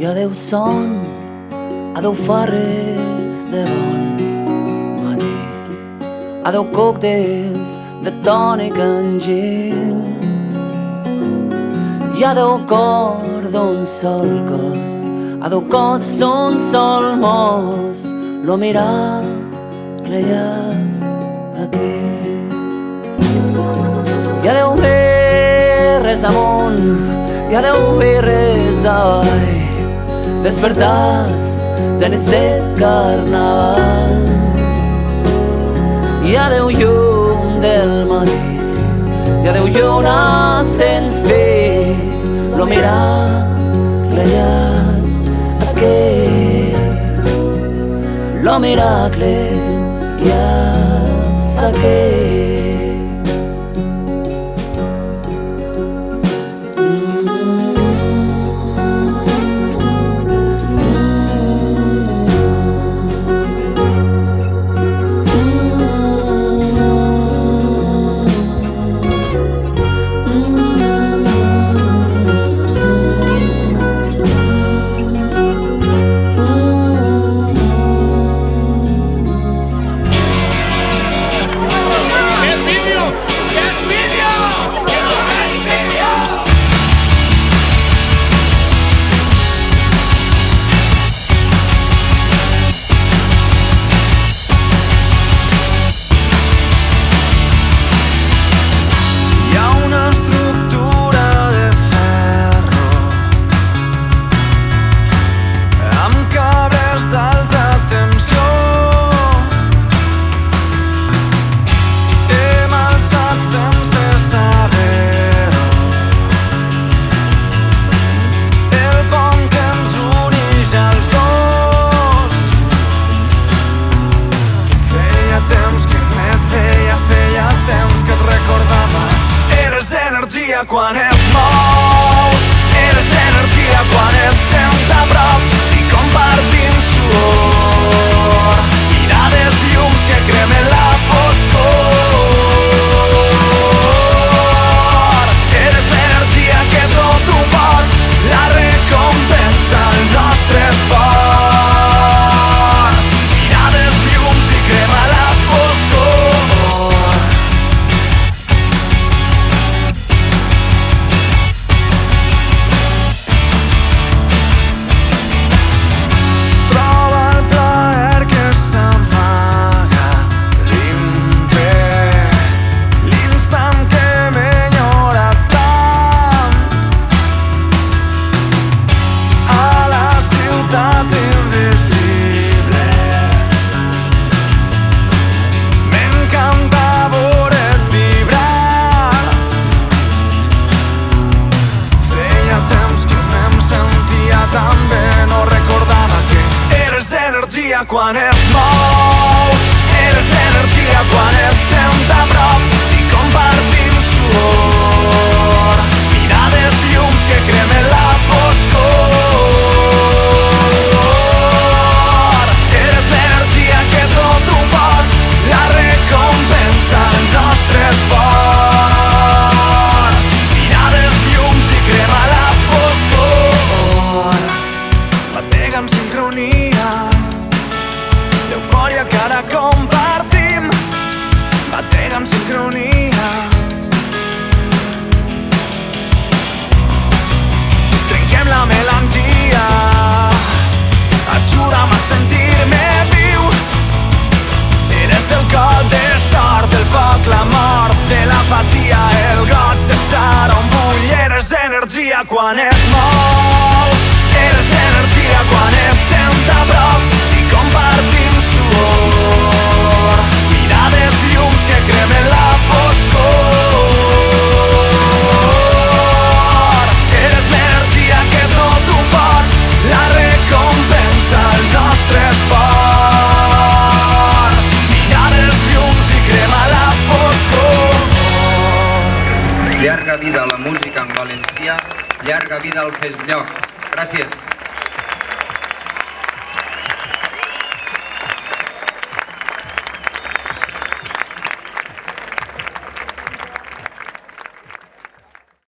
adeu son, adeu farres de bon matí, adeu còctels de tònic en gin, i adeu cor d'un sol cos, adeu cos d'un sol mos, lo miracle ja és aquí. I adeu birres amunt, i adeu birres avall, despertars de nits de carnaval. I adeu llum del matí, i adeu lluna sense fi, lo miracle ja és aquí. Lo miracle ja és aquí. Quan et mous, eres energia quan et sent a prop. Si compartim suor, mirades llums que cremen la foscor. Eres l'energia que tot ho pot, la recompensa el nostre esforç. Mirades llums i crema la foscor. Quan et mous, eres energia quan et sent a prop. Si compartim suor, mirades llums que cremen la foscor. Eres l'energia que tot ho pot, la recompensa el nostre esforç. Mirades llums i crema la foscor. Batega amb sincronia l'eufòria que ara compartim, batega amb sincronia. Trenquem la melangia, ajuda'm a sentir-me viu. Eres el cop de sort, el foc, la mort, de l'apatia, el goig d'estar on vull. Eres energia quan et mous, eres energia quan et sent a prop. Si compartim suor, mirades llums que cremen la foscor. Eres l'energia que tot ho pot, la recompensa el nostre esforç. Mirades llums i crema la foscor. Llarga vida a la música en valencià, llarga vida al Fes Lloc. Gràcies.